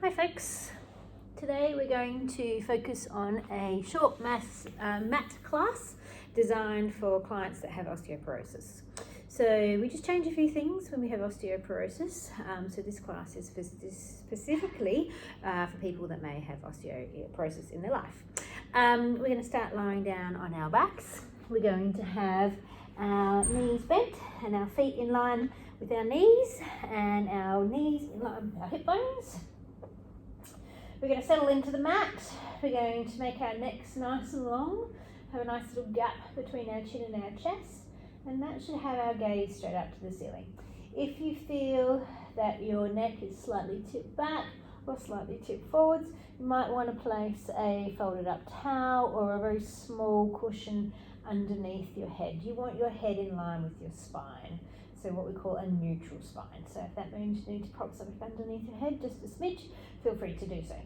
Hi folks, today we're going to focus on a short mat class designed for clients that have osteoporosis. So we just change a few things when we have osteoporosis. So this class is specifically for people that may have osteoporosis in their life. We're going to start lying down on our backs. We're going to have our knees bent and our feet in line with our knees and our knees in line with our hip bones. We're going to settle into the mat. We're going to make our necks nice and long, have a nice little gap between our chin and our chest, and that should have our gaze straight up to the ceiling. If you feel that your neck is slightly tipped back or slightly tipped forwards, you might want to place a folded up towel or a very small cushion underneath your head. You want your head in line with your spine. So what we call a neutral spine. So if that means you need to prop something underneath your head, just a smidge, feel free to do so.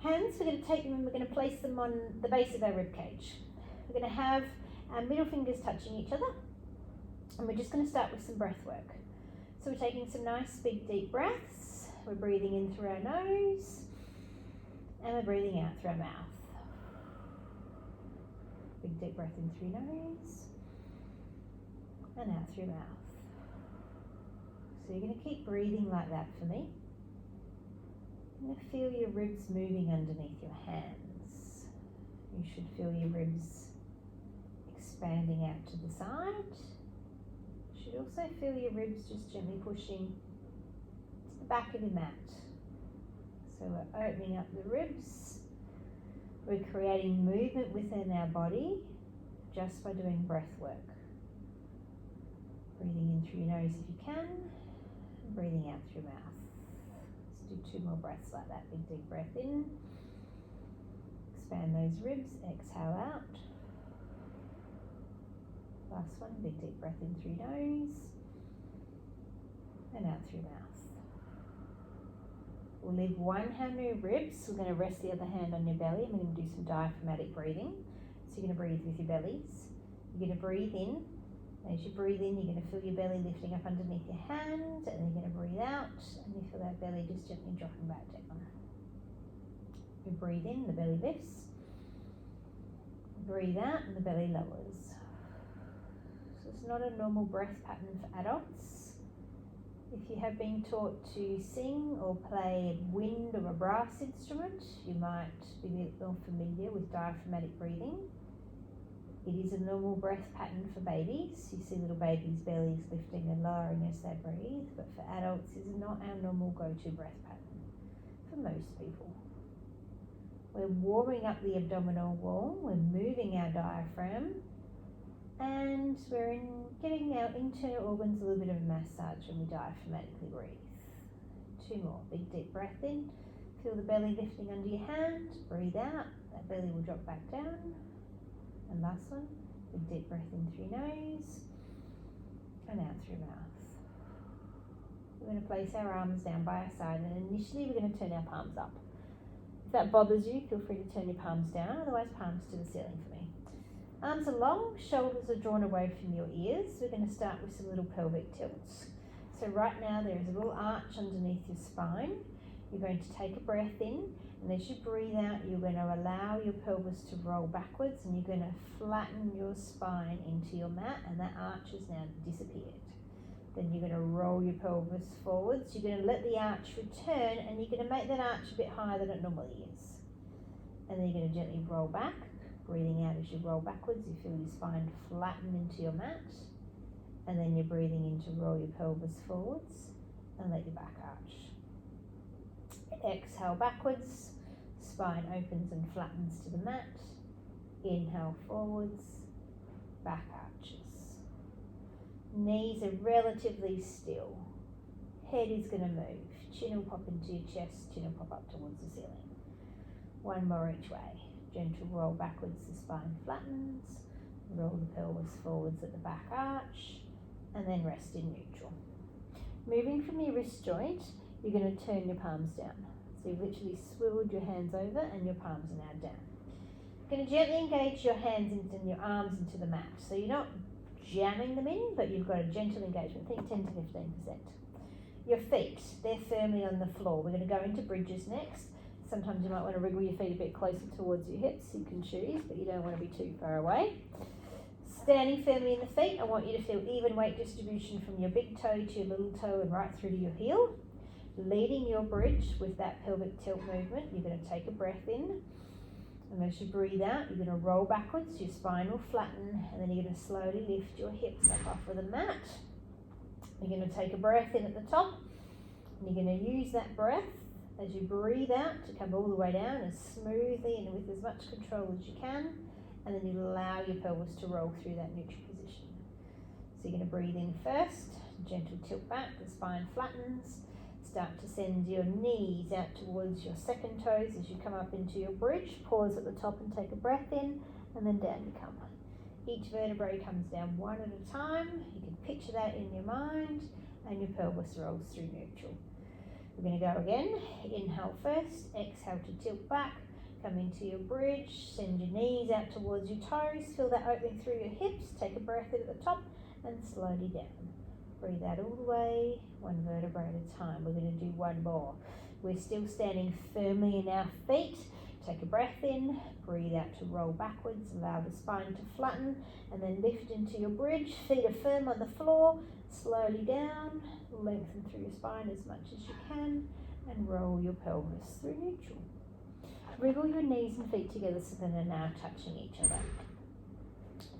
Hands, we're going to take them and we're going to place them on the base of our rib cage. We're going to have our middle fingers touching each other, and we're just going to start with some breath work. So we're taking some nice big deep breaths. We're breathing in through our nose, and we're breathing out through our mouth. Big deep breath in through your nose, and out through your mouth. So you're going to keep breathing like that for me. You're going to feel your ribs moving underneath your hands. You should feel your ribs expanding out to the side. You should also feel your ribs just gently pushing to the back of your mat. So we're opening up the ribs. We're creating movement within our body just by doing breath work. Breathing in through your nose if you can, and breathing out through your mouth. Let's do 2 more breaths like that. Big deep breath in. Expand those ribs, exhale out. Last one, big deep breath in through your nose and out through your mouth. We'll leave one hand on your ribs. We're going to rest the other hand on your belly, and we're going to do some diaphragmatic breathing. So you're going to breathe with your bellies. You're going to breathe in. As you breathe in, you're going to feel your belly lifting up underneath your hand, and then you're going to breathe out, and you feel that belly just gently dropping back down. You breathe in, the belly lifts. Breathe out, and the belly lowers. So it's not a normal breath pattern for adults. If you have been taught to sing or play a wind or a brass instrument, you might be a bit more familiar with diaphragmatic breathing. It is a normal breath pattern for babies. You see little babies' bellies lifting and lowering as they breathe, but for adults, it's not our normal go-to breath pattern for most people. We're warming up the abdominal wall, we're moving our diaphragm, and we're giving our internal organs a little bit of a massage when we diaphragmatically breathe. 2 more. Big deep breath in. Feel the belly lifting under your hand. Breathe out. That belly will drop back down. And last one. Big deep breath in through your nose and out through your mouth. We're going to place our arms down by our side, and initially we're going to turn our palms up. If that bothers you, feel free to turn your palms down, otherwise palms to the ceiling for me. Arms are long, shoulders are drawn away from your ears. We're going to start with some little pelvic tilts. So right now there is a little arch underneath your spine. You're going to take a breath in, and as you breathe out, you're going to allow your pelvis to roll backwards, and you're going to flatten your spine into your mat, and that arch has now disappeared. Then you're going to roll your pelvis forwards. You're going to let the arch return, and you're going to make that arch a bit higher than it normally is. And then you're going to gently roll back. Breathing out as you roll backwards, you feel your spine flatten into your mat, and then you're breathing in to roll your pelvis forwards and let your back arch. Exhale backwards, spine opens and flattens to the mat. Inhale forwards, back arches. Knees are relatively still. Head is going to move. Chin will pop into your chest, chin will pop up towards the ceiling. 1 more each way. Gentle roll backwards, the spine flattens. Roll the pelvis forwards at the back arch, and then rest in neutral. Moving from your wrist joint, you're going to turn your palms down. So you've literally swiveled your hands over, and your palms are now down. You're going to gently engage your hands and your arms into the mat. So you're not jamming them in, but you've got a gentle engagement. Think 10 to 15%. Your feet, they're firmly on the floor. We're going to go into bridges next. Sometimes you might want to wriggle your feet a bit closer towards your hips. You can choose, but you don't want to be too far away. Standing firmly in the feet, I want you to feel even weight distribution from your big toe to your little toe and right through to your heel. Leading your bridge with that pelvic tilt movement, you're going to take a breath in. And as you breathe out, you're going to roll backwards, your spine will flatten, and then you're going to slowly lift your hips up off of the mat. You're going to take a breath in at the top, and you're going to use that breath as you breathe out to come all the way down as smoothly and with as much control as you can, and then you allow your pelvis to roll through that neutral position. So you're going to breathe in first, gentle tilt back, the spine flattens. Start to send your knees out towards your second toes as you come up into your bridge. Pause at the top and take a breath in, and then down you come. Each vertebrae comes down one at a time. You can picture that in your mind, and your pelvis rolls through neutral. We're going to go again. Inhale first, exhale to tilt back, come into your bridge, send your knees out towards your toes, feel that opening through your hips, take a breath in at the top, and slowly down. Breathe out all the way, one vertebrae at a time. We're going to do one more. We're still standing firmly in our feet. Take a breath in, breathe out to roll backwards, allow the spine to flatten, and then lift into your bridge. Feet are firm on the floor, slowly down, lengthen through your spine as much as you can, and roll your pelvis through neutral. Wriggle your knees and feet together so that they're now touching each other.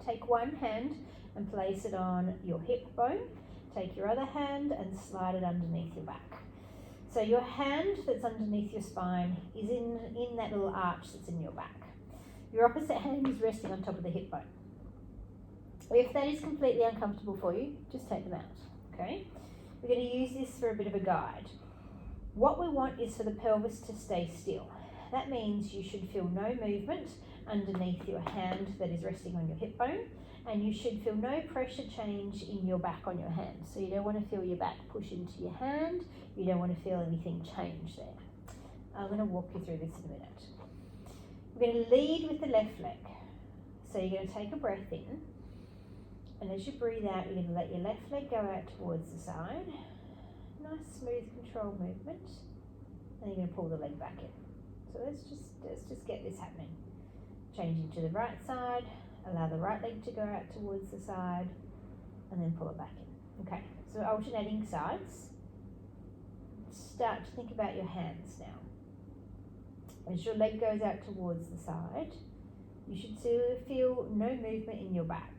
Take one hand and place it on your hip bone. Take your other hand and slide it underneath your back. So your hand that's underneath your spine is in that little arch that's in your back. Your opposite hand is resting on top of the hip bone. If that is completely uncomfortable for you, just take them out, okay? We're going to use this for a bit of a guide. What we want is for the pelvis to stay still. That means you should feel no movement underneath your hand that is resting on your hip bone, and you should feel no pressure change in your back on your hand. So you don't want to feel your back push into your hand. You don't want to feel anything change there. I'm going to walk you through this in a minute. We're going to lead with the left leg. So you're going to take a breath in, and as you breathe out, you're going to let your left leg go out towards the side. Nice, smooth, controlled movement. And you're going to pull the leg back in. So let's just get this happening. Changing to the right side. Allow the right leg to go out towards the side, and then pull it back in. Okay, so alternating sides. Start to think about your hands now. As your leg goes out towards the side, you should feel no movement in your back.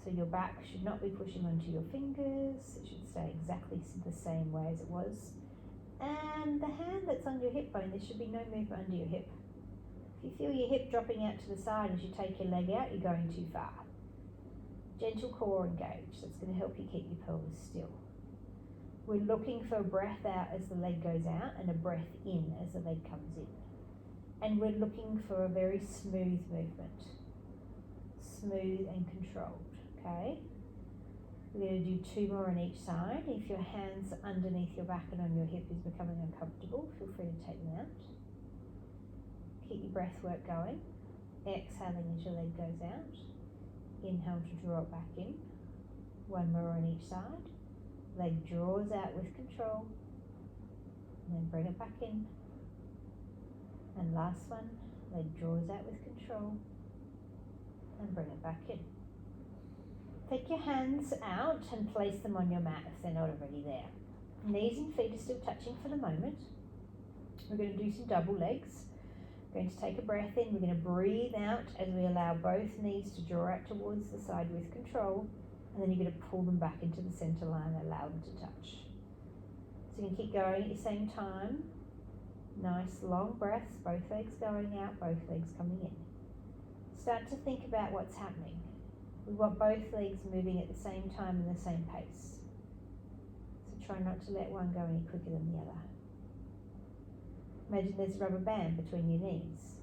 So your back should not be pushing onto your fingers. It should stay exactly the same way as it was. And the hand that's on your hip bone, there should be no movement under your hip. If you feel your hip dropping out to the side as you take your leg out, you're going too far. Gentle core engage. That's going to help you keep your pelvis still. We're looking for a breath out as the leg goes out and a breath in as the leg comes in. And we're looking for a very smooth movement. Smooth and controlled, okay? We're going to do two more on each side. If your hands underneath your back and on your hip is becoming uncomfortable, feel free to take them out. Keep your breath work going. Exhaling as your leg goes out. Inhale to draw it back in. One more on each side. Leg draws out with control. And then bring it back in. And last one. Leg draws out with control. And bring it back in. Take your hands out and place them on your mat if they're not already there. Knees and feet are still touching for the moment. We're going to do some double legs. We're going to take a breath in. We're going to breathe out as we allow both knees to draw out towards the side with control. And then you're going to pull them back into the center line and allow them to touch. So you can keep going at the same time. Nice long breaths, both legs going out, both legs coming in. Start to think about what's happening. We want both legs moving at the same time and the same pace. So try not to let one go any quicker than the other. Imagine there's a rubber band between your knees.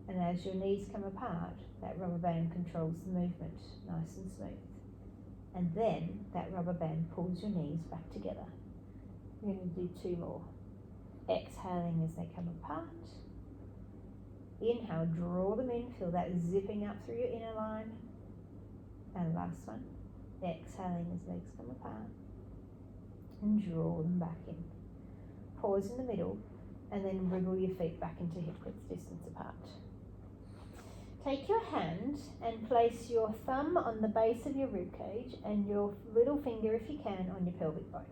And as your knees come apart, that rubber band controls the movement, nice and smooth. And then that rubber band pulls your knees back together. We're going to do two more. Exhaling as they come apart. Inhale, draw them in, feel that zipping up through your inner line. And last one. Exhaling as legs come apart. and draw them back in. Pause in the middle and then wriggle your feet back into hip width distance apart. Take your hand and place your thumb on the base of your rib cage and your little finger, if you can, on your pelvic bone.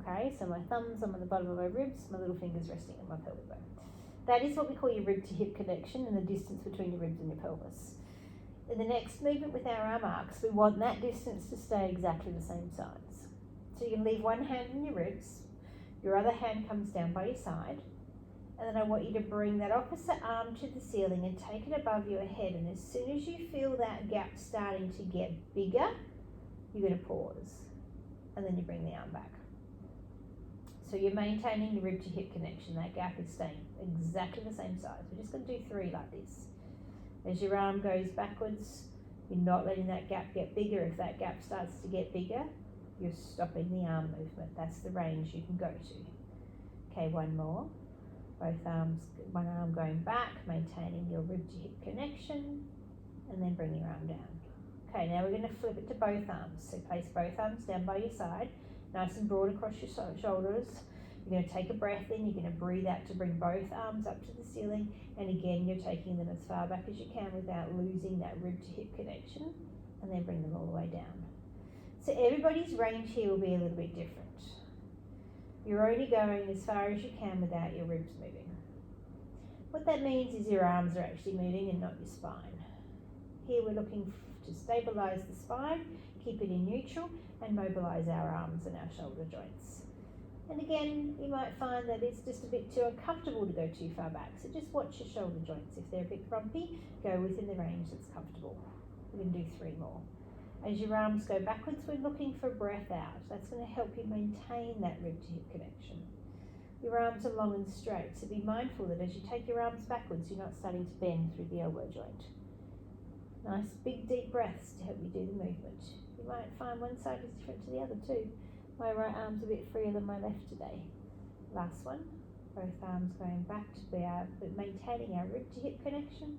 Okay, so my thumb's on the bottom of my ribs, my little finger's resting on my pelvic bone. That is what we call your rib to hip connection and the distance between your ribs and your pelvis. In the next movement with our arm arcs, we want that distance to stay exactly the same size. So you can leave one hand on your ribs, your other hand comes down by your side, and then I want you to bring that opposite arm to the ceiling and take it above your head, and as soon as you feel that gap starting to get bigger, you're going to pause, and then you bring the arm back. So you're maintaining the rib to hip connection, that gap is staying exactly the same size. We're just going to do 3 like this. As your arm goes backwards, you're not letting that gap get bigger. If that gap starts to get bigger, you're stopping the arm movement. That's the range you can go to. Okay, one more. Both arms, one arm going back, maintaining your rib to hip connection, and then bring your arm down. Okay, now we're going to flip it to both arms. So place both arms down by your side, nice and broad across your shoulders. You're going to take a breath in, you're going to breathe out to bring both arms up to the ceiling, and again you're taking them as far back as you can without losing that rib to hip connection, and then bring them all the way down. So everybody's range here will be a little bit different. You're only going as far as you can without your ribs moving. What that means is your arms are actually moving and not your spine. Here we're looking to stabilise the spine, keep it in neutral, and mobilise our arms and our shoulder joints. And again, you might find that it's just a bit too uncomfortable to go too far back, so just watch your shoulder joints. If they're a bit frumpy, go within the range that's comfortable. We're going to do 3 more. As your arms go backwards, we're looking for breath out. That's going to help you maintain that rib to hip connection. Your arms are long and straight, so be mindful that as you take your arms backwards, you're not starting to bend through the elbow joint. Nice big deep breaths to help you do the movement. You might find one side is different to the other too. My right arm's a bit freer than my left today. Last one, both arms going back to be maintaining our rib to hip connection,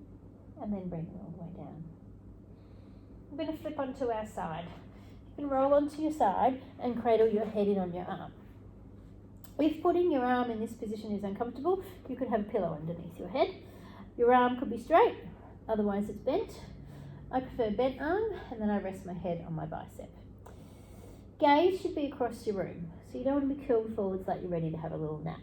and then bring them all the way down. I'm going to flip onto our side. You can roll onto your side and cradle your head in on your arm. If putting your arm in this position is uncomfortable, you could have a pillow underneath your head. Your arm could be straight, otherwise it's bent. I prefer bent arm, and then I rest my head on my bicep. Gaze should be across your room, so you don't want to be curled forwards like you're ready to have a little nap.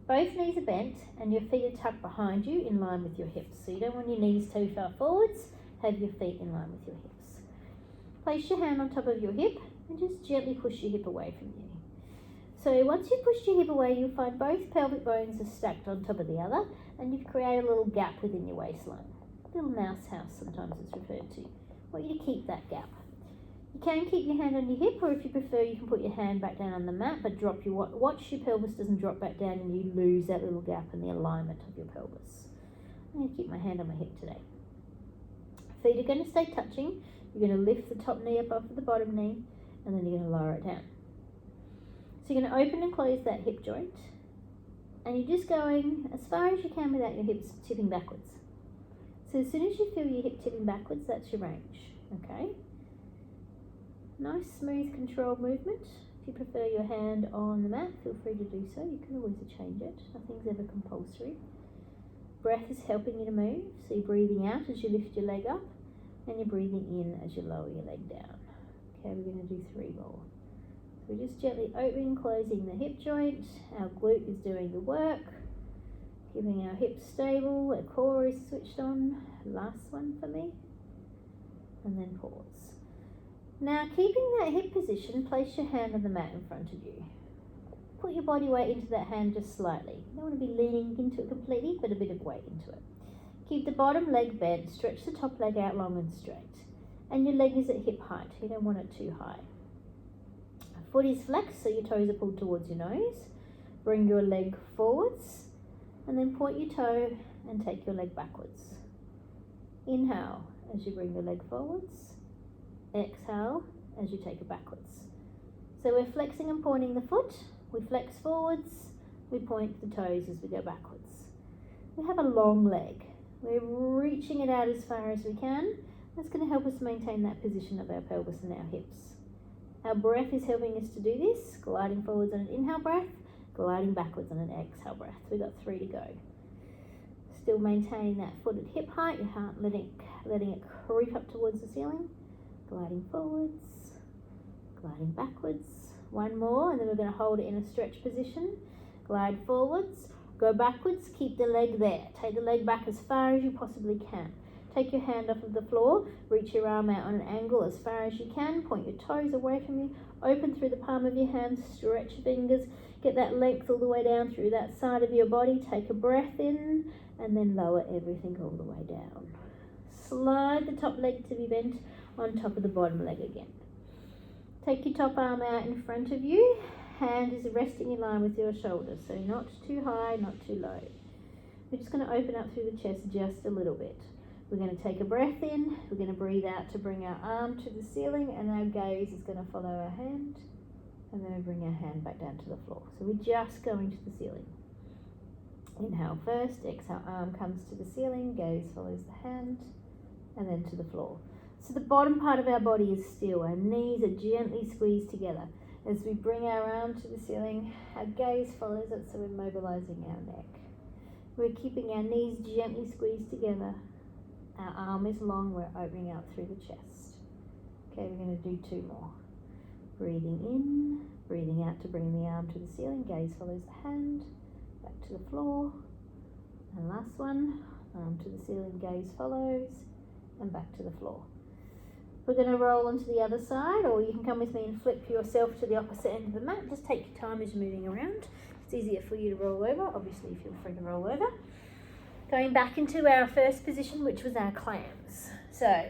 Both knees are bent and your feet are tucked behind you in line with your hips, so you don't want your knees too far forwards. Have your feet in line with your hips. Place your hand on top of your hip and just gently push your hip away from you. So once you've pushed your hip away, you'll find both pelvic bones are stacked on top of the other, and you've created a little gap within your waistline. A little mouse house, sometimes it's referred to. I want you to keep that gap. You can keep your hand on your hip, or if you prefer, you can put your hand back down on the mat, but watch your pelvis doesn't drop back down and you lose that little gap in the alignment of your pelvis. I'm going to keep my hand on my hip today. Feet are going to stay touching. You're going to lift the top knee up off the bottom knee, and then you're going to lower it down. So you're going to open and close that hip joint, and you're just going as far as you can without your hips tipping backwards. So as soon as you feel your hip tipping backwards, that's your range, okay? Nice, smooth, controlled movement. If you prefer your hand on the mat, feel free to do so. You can always change it. Nothing's ever compulsory. Breath is helping you to move, so you're breathing out as you lift your leg up, and you're breathing in as you lower your leg down. Okay, we're going to do 3 more. So we're just gently opening, closing the hip joint. Our glute is doing the work, keeping our hips stable, our core is switched on. Last one for me, and then pause. Now, keeping that hip position, place your hand on the mat in front of you. Put your body weight into that hand just slightly. You don't want to be leaning into it completely, but a bit of weight into it. Keep the bottom leg bent, stretch the top leg out long and straight. And your leg is at hip height, you don't want it too high. Foot is flexed, so your toes are pulled towards your nose. Bring your leg forwards, and then point your toe and take your leg backwards. Inhale as you bring your leg forwards. Exhale as you take it backwards. So we're flexing and pointing the foot. We flex forwards, we point the toes as we go backwards. We have a long leg. We're reaching it out as far as we can. That's going to help us maintain that position of our pelvis and our hips. Our breath is helping us to do this, gliding forwards on an inhale breath, gliding backwards on an exhale breath. We've got 3 to go. Still maintaining that foot at hip height, your heart letting it creep up towards the ceiling, gliding forwards, gliding backwards. 1 more, and then we're going to hold it in a stretch position. Glide forwards, go backwards, keep the leg there. Take the leg back as far as you possibly can. Take your hand off of the floor, reach your arm out on an angle as far as you can, point your toes away from you, open through the palm of your hand, stretch your fingers, get that length all the way down through that side of your body. Take a breath in, and then lower everything all the way down. Slide the top leg to be bent on top of the bottom leg again. Take your top arm out in front of you. Hand is resting in line with your shoulders, so not too high, not too low. We're just going to open up through the chest just a little bit. We're going to take a breath in, we're going to breathe out to bring our arm to the ceiling, and our gaze is going to follow our hand, and then we bring our hand back down to the floor. So we're just going to the ceiling. Inhale first, exhale, arm comes to the ceiling, gaze follows the hand, and then to the floor. So the bottom part of our body is still, our knees are gently squeezed together. As we bring our arm to the ceiling, our gaze follows it, so we're mobilizing our neck. We're keeping our knees gently squeezed together. Our arm is long, we're opening out through the chest. Okay, we're going to do 2 more. Breathing in, breathing out to bring the arm to the ceiling, gaze follows the hand, back to the floor. And last one, arm to the ceiling, gaze follows, and back to the floor. We're going to roll onto the other side, or you can come with me and flip yourself to the opposite end of the mat. Just take your time as you're moving around. It's easier for you to roll over. Obviously, feel free to roll over. Going back into our first position, which was our clams. So,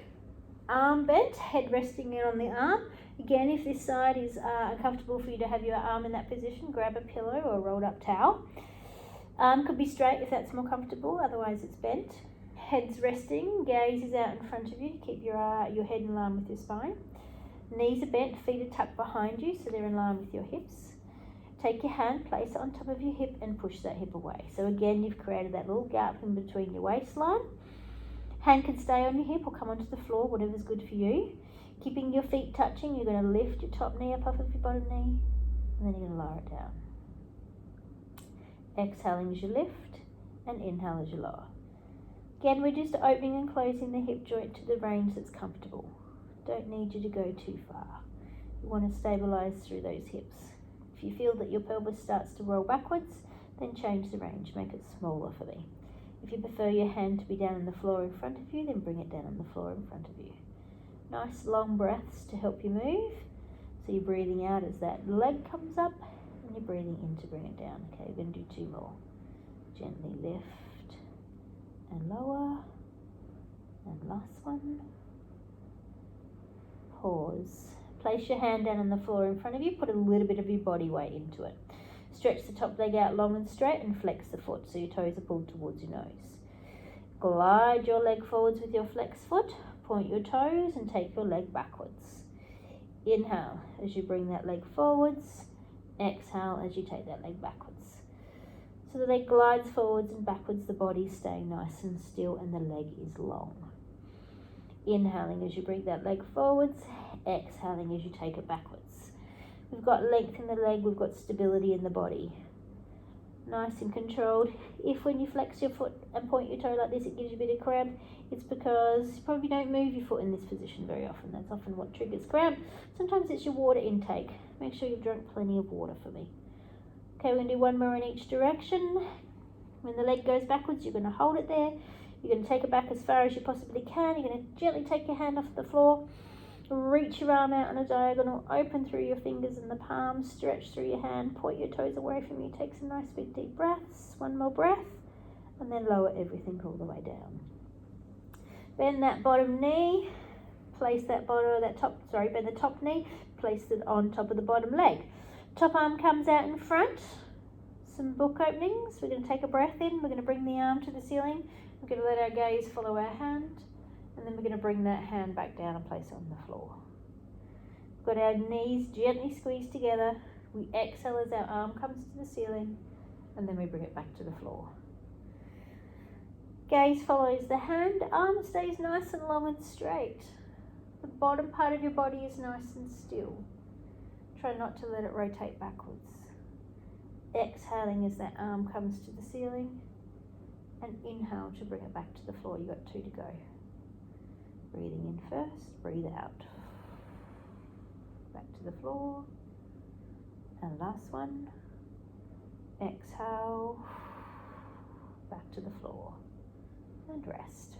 arm bent, head resting in on the arm. Again, if this side is uncomfortable for you to have your arm in that position, grab a pillow or a rolled up towel. Arm could be straight if that's more comfortable, otherwise it's bent. Head's resting, gaze is out in front of you. Keep your head in line with your spine. Knees are bent, feet are tucked behind you, so they're in line with your hips. Take your hand, place it on top of your hip and push that hip away. So again, you've created that little gap in between your waistline. Hand can stay on your hip or come onto the floor, whatever's good for you. Keeping your feet touching, you're going to lift your top knee up off of your bottom knee, and then you're going to lower it down. Exhaling as you lift, and inhale as you lower. Again, we're just opening and closing the hip joint to the range that's comfortable. Don't need you to go too far. You want to stabilize through those hips. If you feel that your pelvis starts to roll backwards, then change the range, make it smaller for me. If you prefer your hand to be down on the floor in front of you, then bring it down on the floor in front of you. Nice long breaths to help you move. So you're breathing out as that leg comes up, and you're breathing in to bring it down. Okay, we're going to do 2 more. Gently lift and lower, and last one. Pause. Place your hand down on the floor in front of you, put a little bit of your body weight into it. Stretch the top leg out long and straight and flex the foot so your toes are pulled towards your nose. Glide your leg forwards with your flex foot, point your toes and take your leg backwards. Inhale as you bring that leg forwards, exhale as you take that leg backwards. So the leg glides forwards and backwards, the body's staying nice and still and the leg is long. Inhaling as you bring that leg forwards, exhaling as you take it backwards. We've got length in the leg, we've got stability in the body. Nice and controlled. If when you flex your foot and point your toe like this, it gives you a bit of cramp, it's because you probably don't move your foot in this position very often. That's often what triggers cramp. Sometimes it's your water intake. Make sure you've drunk plenty of water for me. Okay, we're going to do 1 more in each direction. When the leg goes backwards, you're going to hold it there. You're going to take it back as far as you possibly can. You're going to gently take your hand off the floor. Reach your arm out on a diagonal. Open through your fingers and the palms. Stretch through your hand. Point your toes away from you. Take some nice big deep breaths. 1 more breath. And then lower everything all the way down. Bend that bottom knee. Place that bend the top knee. Place it on top of the bottom leg. Top arm comes out in front. Some book openings. We're going to take a breath in. We're going to bring the arm to the ceiling. We're going to let our gaze follow our hand. And then we're going to bring that hand back down and place it on the floor. We've got our knees gently squeezed together. We exhale as our arm comes to the ceiling. And then we bring it back to the floor. Gaze follows the hand. Arm stays nice and long and straight. The bottom part of your body is nice and still. Try not to let it rotate backwards. Exhaling as that arm comes to the ceiling, and inhale to bring it back to the floor. You've got 2 to go. Breathing in first, breathe out. Back to the floor. And last one. Exhale, back to the floor, and rest.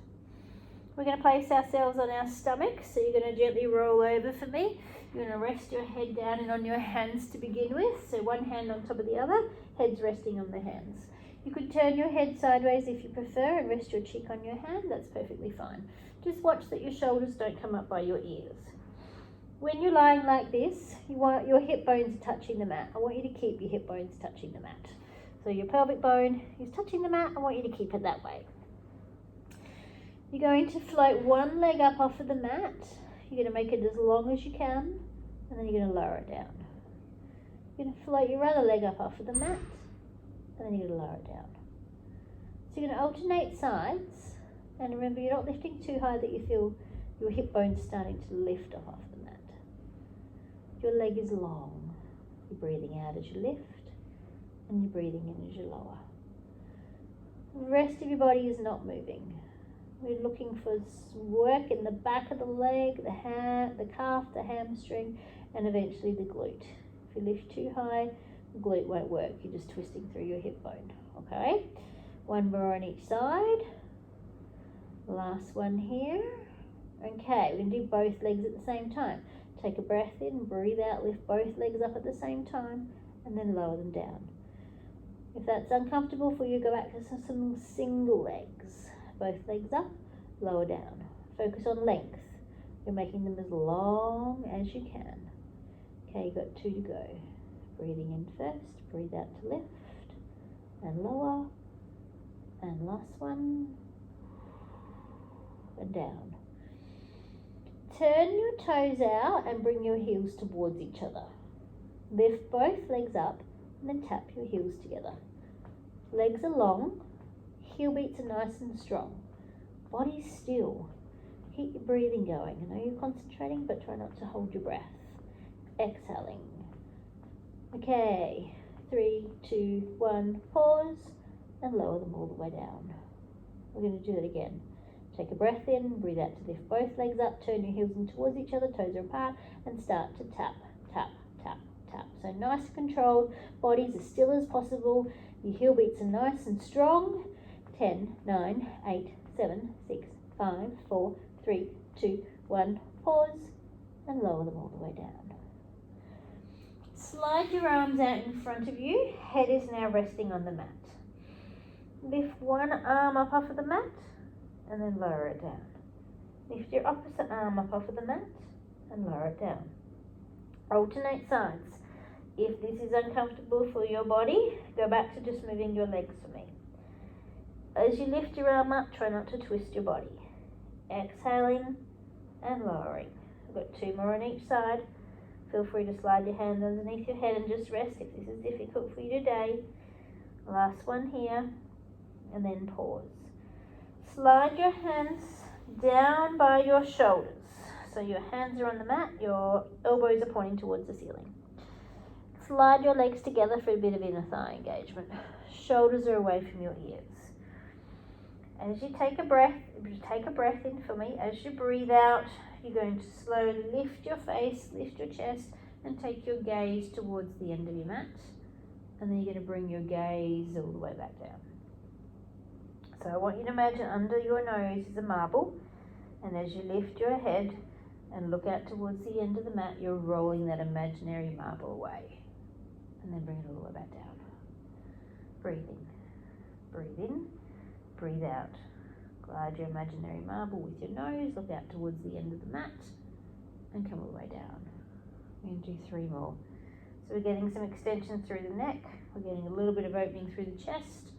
We're going to place ourselves on our stomach, so you're going to gently roll over for me. You're going to rest your head down and on your hands to begin with, so one hand on top of the other, head's resting on the hands. You could turn your head sideways if you prefer and rest your cheek on your hand, that's perfectly fine. Just watch that your shoulders don't come up by your ears. When you're lying like this, you want your hip bones touching the mat. I want you to keep your hip bones touching the mat. So your pelvic bone is touching the mat. I want you to keep it that way. You're going to float one leg up off of the mat. You're going to make it as long as you can, and then you're going to lower it down. You're going to float your other leg up off of the mat, and then you're going to lower it down. So you're going to alternate sides, and remember you're not lifting too high that you feel your hip bones starting to lift off the mat. Your leg is long. You're breathing out as you lift, and you're breathing in as you lower. The rest of your body is not moving. We're looking for work in the back of the leg, the calf, the hamstring, and eventually the glute. If you lift too high, the glute won't work. You're just twisting through your hip bone. Okay? One more on each side. Last one here. Okay, we're going to do both legs at the same time. Take a breath in, breathe out, lift both legs up at the same time, and then lower them down. If that's uncomfortable for you, go back to some single legs. Both legs up, lower down. Focus on length. You're making them as long as you can. Okay, you've got 2 to go. Breathing in first, breathe out to lift, and lower, and last one, and down. Turn your toes out and bring your heels towards each other. Lift both legs up and then tap your heels together. Legs are long, heel beats are nice and strong. Body still. Keep your breathing going. I know you're concentrating, but try not to hold your breath. Exhaling. Okay, 3, 2, 1, pause, and lower them all the way down. We're going to do that again. Take a breath in, breathe out to lift both legs up, turn your heels in towards each other, toes are apart, and start to tap, tap, tap, tap. So nice and controlled, bodies as still as possible, your heel beats are nice and strong. 10, 9, 8, 7, 6, 5, 4, 3, 2, 1, pause, and lower them all the way down. Slide your arms out in front of you, head is now resting on the mat. Lift one arm up off of the mat, and then lower it down. Lift your opposite arm up off of the mat and lower it down. Alternate sides. If this is uncomfortable for your body, go back to just moving your legs for me. As you lift your arm up, try not to twist your body. Exhaling and lowering. I've got 2 more on each side. Feel free to slide your hand underneath your head and just rest if this is difficult for you today. Last one here, and then pause. Slide your hands down by your shoulders. So your hands are on the mat, your elbows are pointing towards the ceiling. Slide your legs together for a bit of inner thigh engagement. Shoulders are away from your ears. As you take a breath in for me. As you breathe out, you're going to slowly lift your face, lift your chest, and take your gaze towards the end of your mat. And then you're going to bring your gaze all the way back down. So I want you to imagine under your nose is a marble, and as you lift your head and look out towards the end of the mat, you're rolling that imaginary marble away. And then bring it all the way back down. Breathing. Breathe in, breathe out. Glide your imaginary marble with your nose, look out towards the end of the mat, and come all the way down. We're going to do 3 more. So we're getting some extension through the neck, we're getting a little bit of opening through the chest.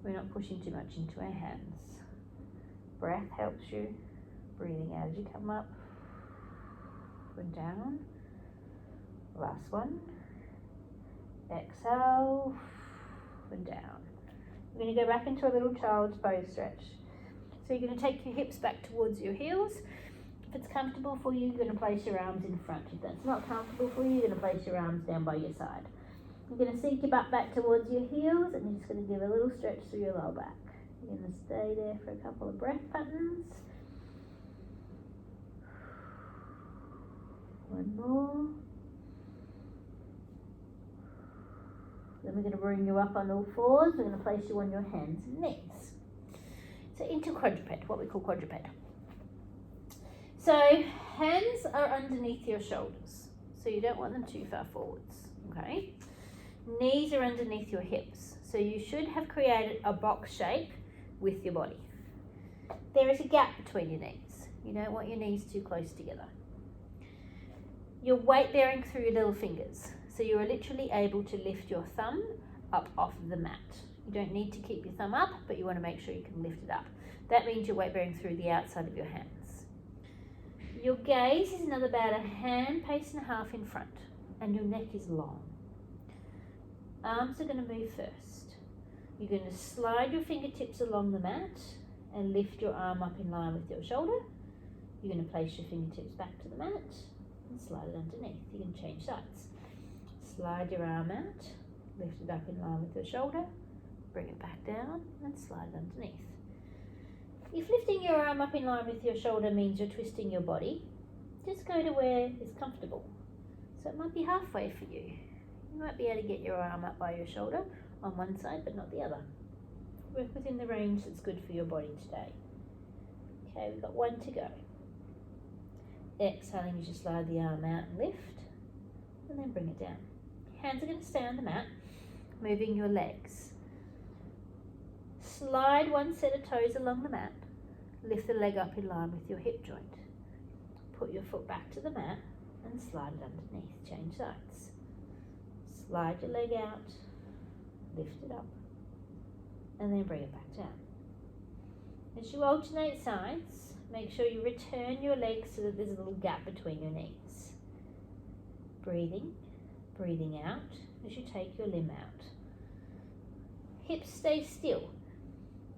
We're not pushing too much into our hands. Breath helps you. Breathing out as you come up and down. Last one. Exhale and down. We're going to go back into a little child's pose stretch. So you're going to take your hips back towards your heels. If it's comfortable for you, you're going to place your arms in front. If that's not comfortable for you, you're going to place your arms down by your side. You're going to sink your butt back towards your heels, and you're just going to give a little stretch through your lower back. You're going to stay there for a couple of breath patterns. One more. Then we're going to bring you up on all fours. We're going to place you on your hands and knees. So into quadruped, what we call quadruped. So hands are underneath your shoulders. So you don't want them too far forwards, okay? Knees are underneath your hips. So you should have created a box shape with your body. There is a gap between your knees. You don't want your knees too close together. You're weight bearing through your little fingers. So you are literally able to lift your thumb up off the mat. You don't need to keep your thumb up, but you want to make sure you can lift it up. That means you're weight bearing through the outside of your hands. Your gaze is another about a hand pace and a half in front, and your neck is long. Arms are going to move first. You're going to slide your fingertips along the mat and lift your arm up in line with your shoulder. You're going to place your fingertips back to the mat and slide it underneath. You can change sides. Slide your arm out, lift it up in line with your shoulder, bring it back down and slide it underneath. If lifting your arm up in line with your shoulder means you're twisting your body, just go to where it's comfortable. So it might be halfway for you. You might be able to get your arm up by your shoulder on one side but not the other. Work within the range that's good for your body today. Okay, we've got one to go. Exhaling as you slide the arm out and lift, and then bring it down. Hands are going to stay on the mat, moving your legs. Slide one set of toes along the mat, lift the leg up in line with your hip joint. Put your foot back to the mat and slide it underneath. Change sides. Slide your leg out, lift it up, and then bring it back down. As you alternate sides, make sure you return your legs so that there's a little gap between your knees. Breathing out as you take your limb out. Hips stay still.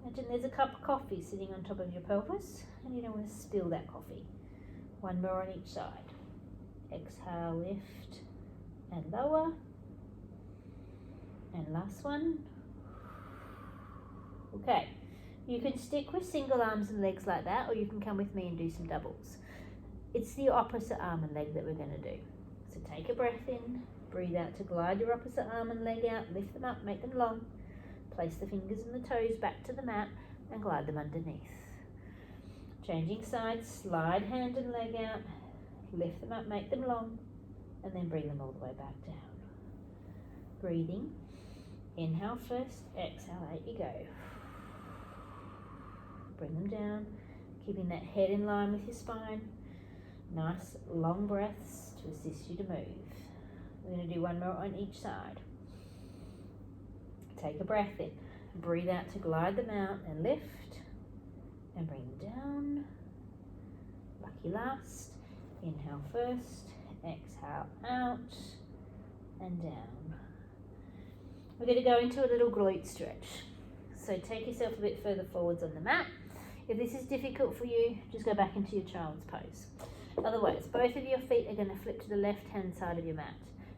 Imagine there's a cup of coffee sitting on top of your pelvis and you don't want to spill that coffee. One more on each side. Exhale, lift and lower. And last one. Okay, you can stick with single arms and legs like that, or you can come with me and do some doubles. It's the opposite arm and leg that we're going to do. So take a breath in, breathe out to glide your opposite arm and leg out, lift them up, make them long. Place the fingers and the toes back to the mat and glide them underneath. Changing sides, slide hand and leg out, lift them up, make them long, and then bring them all the way back down. Breathing, inhale first, exhale, out you go. Bring them down, keeping that head in line with your spine. Nice long breaths to assist you to move. We're going to do one more on each side. Take a breath in, breathe out to glide them out and lift, and bring them down. Lucky last. Inhale first, exhale out and down. We're going to go into a little glute stretch. So take yourself a bit further forwards on the mat. If this is difficult for you, just go back into your child's pose. Otherwise, both of your feet are going to flip to the left-hand side of your mat.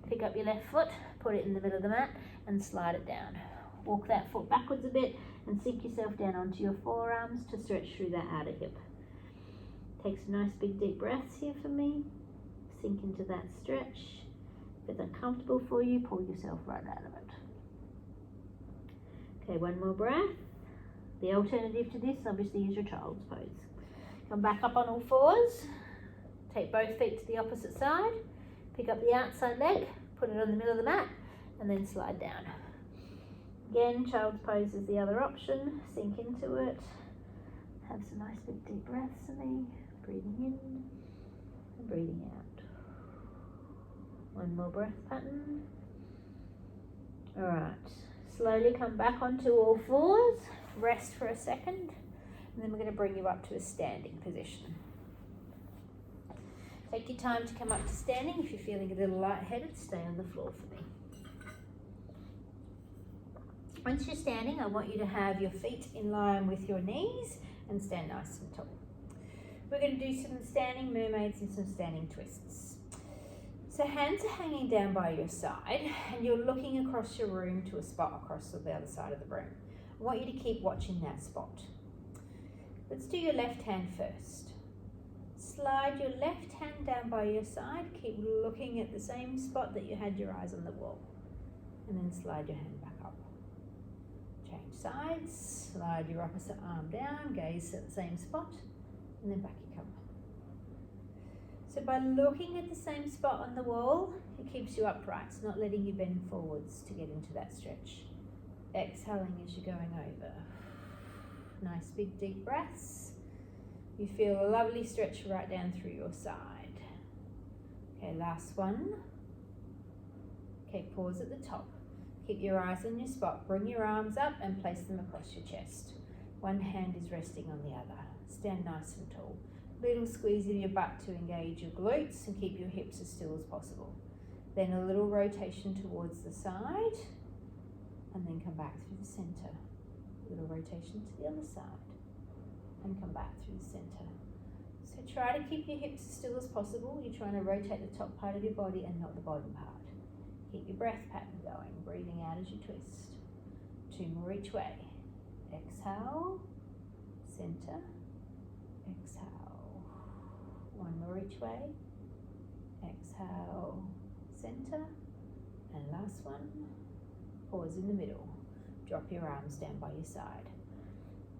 Pick up your left foot, put it in the middle of the mat, and slide it down. Walk that foot backwards a bit and sink yourself down onto your forearms to stretch through that outer hip. Take some nice big deep breaths here for me. Sink into that stretch. If it's uncomfortable for you, pull yourself right out of it. Okay, one more breath. The alternative to this, obviously, is your child's pose. Come back up on all fours. Take both feet to the opposite side. Pick up the outside leg, put it on the middle of the mat, and then slide down. Again, child's pose is the other option. Sink into it. Have some nice big deep breaths for me. Breathing in and breathing out. One more breath pattern. Alright, slowly come back onto all fours. Rest for a second. And then we're going to bring you up to a standing position. Take your time to come up to standing. If you're feeling a little lightheaded, stay on the floor for me. Once you're standing, I want you to have your feet in line with your knees and stand nice and tall. We're going to do some standing mermaids and some standing twists. So hands are hanging down by your side and you're looking across your room to a spot across the other side of the room. I want you to keep watching that spot. Let's do your left hand first. Slide your left hand down by your side. Keep looking at the same spot that you had your eyes on the wall. And then slide your hand back up. Change sides. Slide your opposite arm down. Gaze at the same spot. And then back you come. So by looking at the same spot on the wall, it keeps you upright. It's not letting you bend forwards to get into that stretch. Exhaling as you're going over. Nice big deep breaths. You feel a lovely stretch right down through your side. Okay, last one. Okay, pause at the top. Keep your eyes on your spot. Bring your arms up and place them across your chest. One hand is resting on the other. Stand nice and tall. Little squeeze of your butt to engage your glutes and keep your hips as still as possible. Then a little rotation towards the side and then come back through the center. A little rotation to the other side and come back through the center. So try to keep your hips as still as possible. You're trying to rotate the top part of your body and not the bottom part. Keep your breath pattern going, breathing out as you twist. 2 more each way. Exhale, center, exhale. 1 more each way. Exhale, center, and last one. Pause in the middle. Drop your arms down by your side.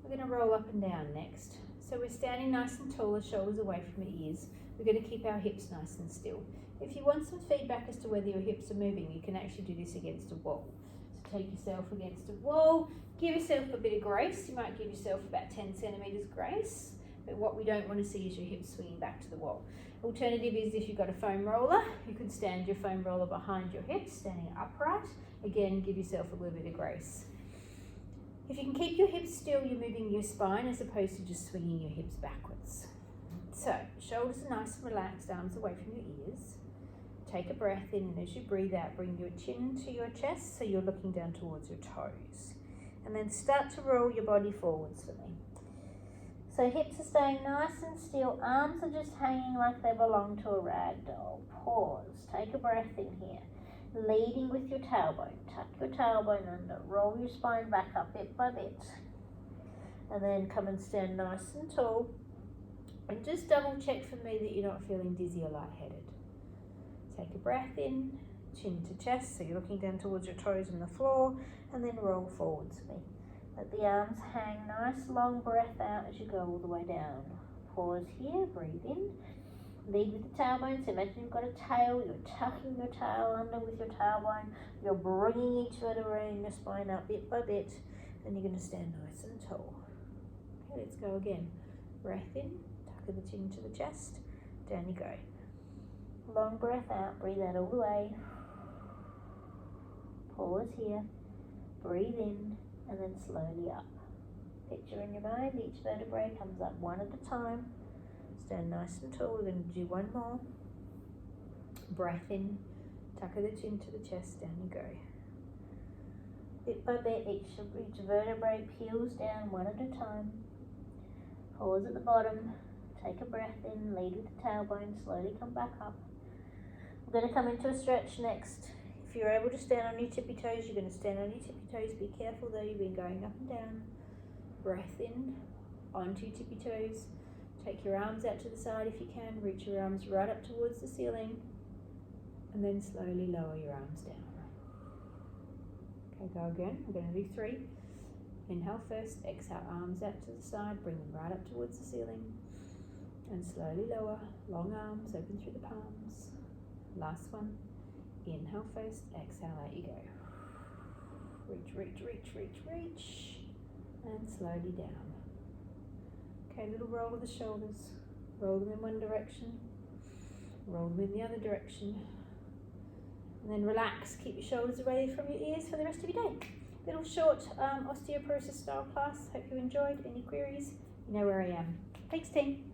We're going to roll up and down next. So we're standing nice and tall, the shoulders away from the ears. We're going to keep our hips nice and still. If you want some feedback as to whether your hips are moving, you can actually do this against a wall. So take yourself against a wall, give yourself a bit of grace. You might give yourself about 10 centimeters grace, but what we don't want to see is your hips swinging back to the wall. Alternative is if you've got a foam roller, you could stand your foam roller behind your hips, standing upright. Again, give yourself a little bit of grace. If you can keep your hips still, you're moving your spine as opposed to just swinging your hips backwards. So, shoulders are nice and relaxed, arms away from your ears. Take a breath in, and as you breathe out, bring your chin to your chest so you're looking down towards your toes. And then start to roll your body forwards for me. So hips are staying nice and still, arms are just hanging like they belong to a rag doll. Pause, take a breath in here. Leading with your tailbone, tuck your tailbone under, roll your spine back up bit by bit. And then come and stand nice and tall. And just double check for me that you're not feeling dizzy or lightheaded. Take a breath in, chin to chest, so you're looking down towards your toes on the floor, and then roll forwards for me. Let the arms hang, nice long breath out as you go all the way down. Pause here, breathe in. Lead with the tailbone, so imagine you've got a tail, you're tucking your tail under with your tailbone, you're bringing each vertebrae in your spine up bit by bit, and you're going to stand nice and tall. Okay, let's go again. Breath in, tuck the chin to the chest, down you go. Long breath out, breathe out all the way. Pause here, breathe in, and then slowly up. Picture in your mind, each vertebrae comes up one at a time. Stand nice and tall. We're going to do one more. Breath in, tuck the chin to the chest, down you go. Bit by bit, each vertebrae peels down one at a time. Pause at the bottom, take a breath in, lead with the tailbone, slowly come back up. We're going to come into a stretch next. If you're able to stand on your tippy toes, you're going to stand on your tippy toes. Be careful though, you've been going up and down. Breath in, onto your tippy toes. Take your arms out to the side if you can. Reach your arms right up towards the ceiling. And then slowly lower your arms down. Okay, go again. We're going to do 3. Inhale first, exhale, arms out to the side. Bring them right up towards the ceiling. And slowly lower. Long arms, open through the palms. Last one. Inhale first, exhale, out you go. Reach, reach, reach, reach, reach. And slowly down. Okay, little roll of the shoulders. Roll them in one direction. Roll them in the other direction. And then relax. Keep your shoulders away from your ears for the rest of your day. Little short osteoporosis style class. Hope you enjoyed. Any queries? You know where I am. Thanks, team.